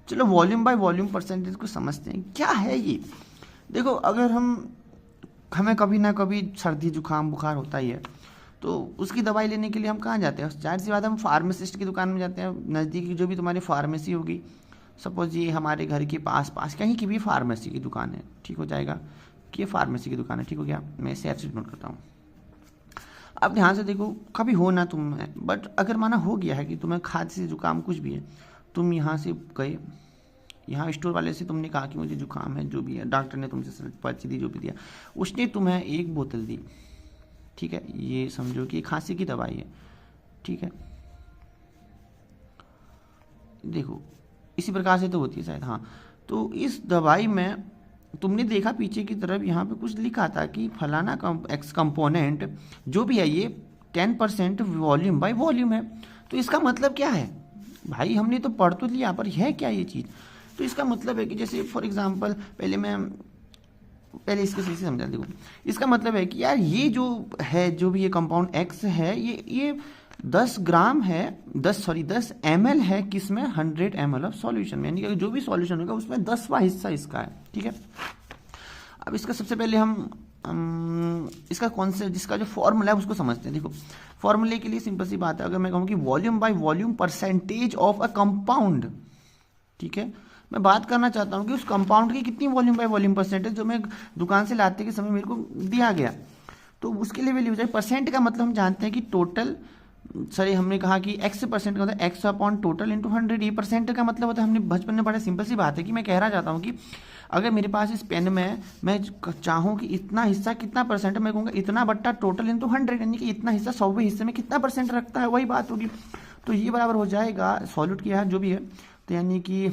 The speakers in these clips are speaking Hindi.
चलो वॉल्यूम बाय वॉल्यूम परसेंटेज को समझते हैं क्या है ये। देखो अगर हमें कभी ना कभी सर्दी जुकाम बुखार होता ही है, तो उसकी दवाई लेने के लिए हम कहाँ जाते हैं? जाहिर सी बात है हम फार्मासिस्ट की दुकान में जाते हैं। नज़दीकी जो भी तुम्हारी फार्मेसी होगी, सपोज ये हमारे घर के पास पास कहीं की भी फार्मेसी की दुकान है, ठीक हो जाएगा कि ये फार्मेसी की दुकान है, ठीक हो गया। मैं इसे एफ से नोट करता हूँ। अब ध्यान से देखो, कभी हो ना तुम्हें, बट अगर माना हो गया है कि तुम्हें खांसी से जुकाम कुछ भी है, तुम यहाँ से गए, यहाँ स्टोर वाले से तुमने कहा कि मुझे जुकाम है, जो भी है, डॉक्टर ने तुमसे पर्ची दी, जो भी दिया, उसने तुम्हें एक बोतल दी, ठीक है, ये समझो कि खांसी की दवाई है, ठीक है। देखो इसी प्रकार से तो होती है शायद, हाँ। तो इस दवाई में तुमने देखा पीछे की तरफ यहाँ पे कुछ लिखा था कि फलाना एक्स कंपोनेंट जो भी है ये 10% वॉल्यूम बाय वॉल्यूम है। तो इसका मतलब क्या है भाई? हमने तो पढ़ तो लिया, पर है क्या ये चीज़? तो इसका मतलब है कि जैसे फॉर एग्जांपल पहले इसको सही से समझा। देखो इसका मतलब है कि यार ये जो है, जो भी ये कंपाउंड एक्स है, ये 10 ग्राम है, 10 ml है, किसमें? 100 ml ऑफ सॉल्यूशन में, यानी कि जो भी सॉल्यूशन होगा उसमें 10वां हिस्सा इसका है, ठीक है। अब इसका सबसे पहले हम इसका कॉन्सेप्ट, जिसका जो फॉर्मूला है उसको समझते हैं। देखो फॉर्मूले के लिए सिंपल सी बात है, अगर मैं कहूँ कि volume by volume percentage of a compound, ठीक है, मैं बात करना चाहता हूँ कि उस कंपाउंड की कितनी वॉल्यूम बाय वॉल्यूम परसेंटेज जो मैं दुकान से लाते के समय मेरे को दिया गया, तो उसके लिए वैल्यू हो जाए। परसेंट का मतलब हम जानते हैं कि टोटल, सर हमने कहा कि एक्स परसेंट का मतलब एक्स अपॉन टोटल इंटू 100, ये परसेंट का मतलब होता है, हमने बचपन में पढ़ा। सिंपल सी बात है कि मैं कह रहा चाहता हूँ कि अगर मेरे पास इस पेन में मैं चाहूँ कि इतना हिस्सा कितना परसेंट है, मैं कहूँगा इतना बट्टा टोटल इंटू 100, यानी कि इतना हिस्सा 100वें हिस्से में कितना परसेंट रखता है, वही बात होगी। तो ये बराबर हो जाएगा, सॉल्यूट किया है जो भी है, तो यानी कि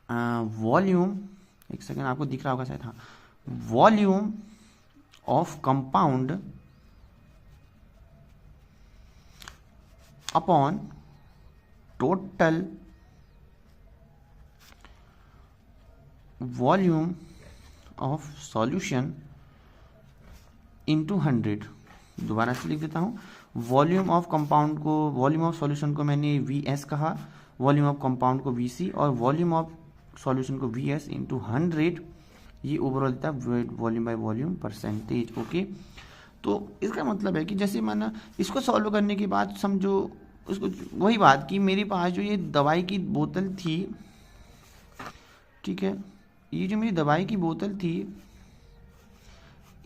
वॉल्यूम, एक सेकेंड, आपको दिख रहा होगा शायद, हाँ, volume of compound upon total volume of solution into 100। दोबारा से लिख देता हूँ, वॉल्यूम ऑफ कंपाउंड को, वॉल्यूम ऑफ सॉल्यूशन को मैंने Vs कहा, वॉल्यूम ऑफ कंपाउंड को Vc, और वॉल्यूम ऑफ सॉल्यूशन को Vs इंटू 100, ये ओवरऑल देता है volume by volume percentage, okay. तो इसका मतलब है कि जैसे मैंने इसको सॉल्व करने के बाद समझो उसको, वही बात कि मेरे पास जो ये दवाई की बोतल थी, ठीक है, ये जो मेरी दवाई की बोतल थी,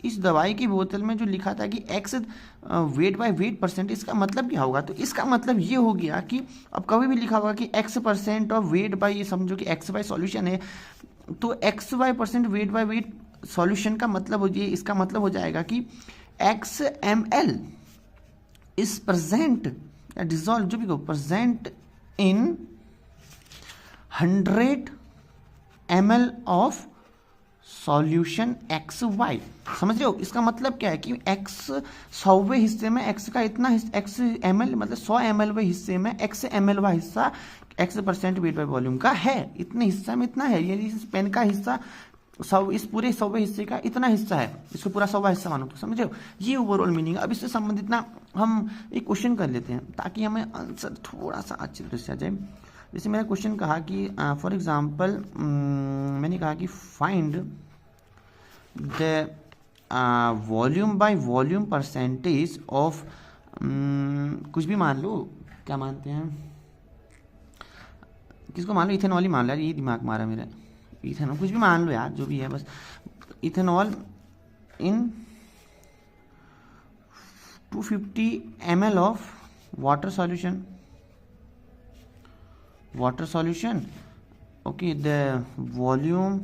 इस दवाई की बोतल में जो लिखा था कि x wait by wait percent, इसका मतलब क्या होगा? तो इसका मतलब ये हो गया कि अब कभी भी लिखा होगा कि x percent of weight by, ये समझो कि एक्स बाय सॉल्यूशन है, तो x y percent weight by weight solution का मतलब हो जाए, इसका मतलब हो जाएगा कि एक्स ml इज प्रेजेंट या डिजॉल्व, जो भी को present in 100 ml of solution x y. समझ रहे हो? इसका मतलब क्या है कि एक्स 100वें हिस्से में एक्स का इतना एक्स ml, मतलब 100 ml हिस्से में एक्स ml वा हिस्सा x percent weight by volume का है, इतने हिस्सा में इतना है, यानी इस पेन का हिस्सा इस पूरे 100वें हिस्से का इतना हिस्सा है, इसको पूरा 100वां हिस्सा मानो, तो समझे हो? ये ओवरऑल मीनिंग। अब इससे संबंधित ना हम एक क्वेश्चन कर लेते हैं ताकि हमें आंसर थोड़ा सा अच्छी तरह से आ जाए। जैसे मेरा क्वेश्चन कहा कि फॉर एग्जांपल मैंने कहा कि find the volume by volume percentage of, कुछ भी मान लो, क्या मानते हैं, किसको मान लो, इथेनॉल ही मान लो यार, ये दिमाग मारा मेरा, इथेनॉल, कुछ भी मान लो यार, जो भी है, बस ethanol in 250 ml of water solution, okay, the volume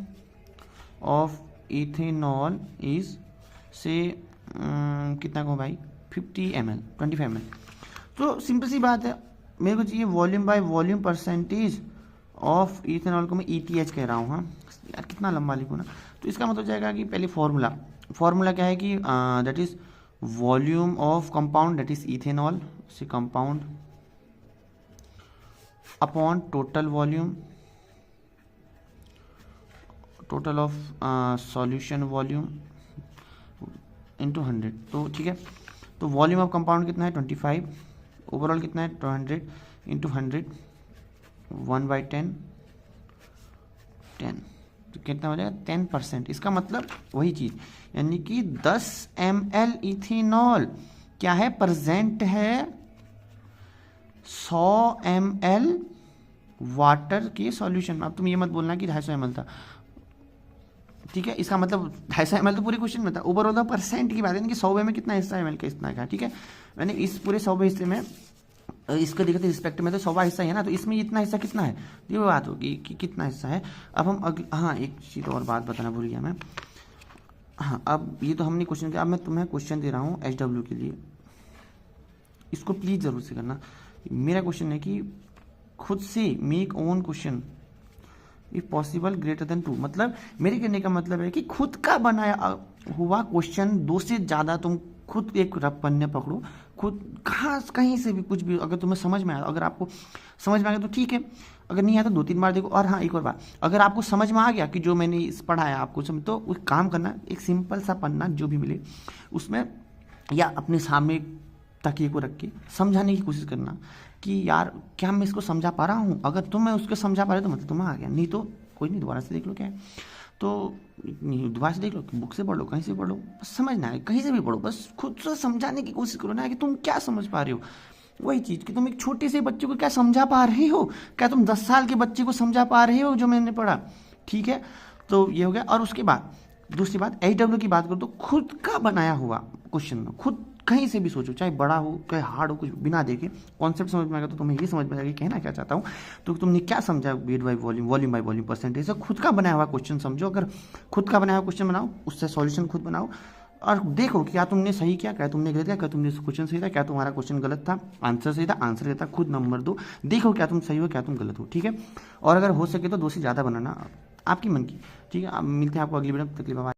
of ethanol is से कितना कहूँ भाई, 25 ml। तो सिंपल सी बात है, मेरे को चाहिए volume by volume percentage of ethanol को मैं ETH कह रहा हूँ, हाँ यार कितना लंबा लिखूँ ना। तो इसका मतलब जाएगा कि पहले फॉर्मूला क्या है कि that is volume of compound, that is ethanol, से compound upon total volume, total of solution volume into 100। तो ठीक है, तो वॉल्यूम ऑफ कंपाउंड कितना है 25, ओवरऑल कितना है 200 इंटू 100, 1/10 10, तो कितना हो जाएगा 10%। इसका मतलब वही चीज, यानी कि 10 ml इथेनॉल क्या है, प्रेजेंट है 100 ml वाटर के सॉल्यूशन में। अब तुम ये मत बोलना कि 250 ml था, ठीक है, इसका मतलब 250 ml तो पूरे क्वेश्चन में था, ऊपर होता परसेंट की बात है कि 100 में कितना हिस्सा ml का इतना का, ठीक है। मैंने इस पूरे 100 हिस्से में इसको देखते रिस्पेक्ट में तो 100 हिस्सा है ना, तो इसमें इतना हिस्सा कितना है, ये बात होगी कि कितना हिस्सा है। अब हम हाँ एक चीज़ और बात बताना भूल गया मैं। हाँ अब ये तो हमने क्वेश्चन किया, अब मैं तुम्हें क्वेश्चन दे रहा हूँ HW के लिए, इसको प्लीज जरूर से करना। मेरा क्वेश्चन है कि खुद से make own question if possible greater than 2, मतलब मेरे कहने का मतलब है कि खुद का बनाया हुआ क्वेश्चन 2 से ज़्यादा तुम खुद एक रफ पन्ने पकड़ो, खुद कहीं से भी कुछ भी अगर तुम्हें समझ में आया, अगर आपको समझ में आ गया तो ठीक है, अगर नहीं आया तो 2-3 बार देखो। और हाँ एक और बात, अगर आपको समझ में आ गया कि जो मैंने इस पढ़ाया आपको समझ, तो एक काम करना, एक सिंपल सा पन्ना जो भी मिले उसमें या अपने सामने तकिए को रख के समझाने की कोशिश करना कि यार क्या मैं इसको समझा पा रहा हूँ। अगर तुम्हें उसको समझा पा रहे तो मतलब तुम्हें आ गया, नहीं तो कोई नहीं, दोबारा से देख लो क्या है, तो दोबारा से देख लो, बुक से पढ़ लो, कहीं से पढ़ लो, बस समझना है, कहीं से भी पढ़ो, बस खुद से समझाने की कोशिश करो ना कि तुम क्या समझ पा रहे हो। वही चीज़ कि तुम एक छोटे से बच्चे को क्या समझा पा रहे हो, क्या तुम 10 साल के बच्चे को समझा पा रहे हो जो मैंने पढ़ा, ठीक है। तो ये हो गया। और उसके बाद दूसरी बात HW की बात करो तो खुद का बनाया हुआ क्वेश्चन, खुद कहीं से भी सोचो, चाहे बड़ा हो चाहे हार्ड हो, कुछ बिना देखे कॉन्सेप्ट समझ में आएगा तो तुम्हें ये समझ में आएगा कहना क्या चाहता हूँ, तो तुमने क्या समझा weight by volume, volume by volume, percentage से खुद का बनाया हुआ क्वेश्चन समझो। अगर खुद का बनाया हुआ क्वेश्चन बनाओ, उससे सॉल्यूशन खुद बनाओ और देखो क्या तुमने सही किया, क्या तुमने गलत किया, क्या तुमने क्वेश्चन सही था, क्या तुम्हारा क्वेश्चन गलत था, आंसर सही था, आंसर गलत था, खुद नंबर दो, देखो क्या तुम सही हो क्या तुम गलत हो, ठीक है। और अगर हो सके तो 2 से ज़्यादा बनाना, आपकी मन की, ठीक है। अब मिलते हैं आपको अगली वीडियो में, तकलीफ।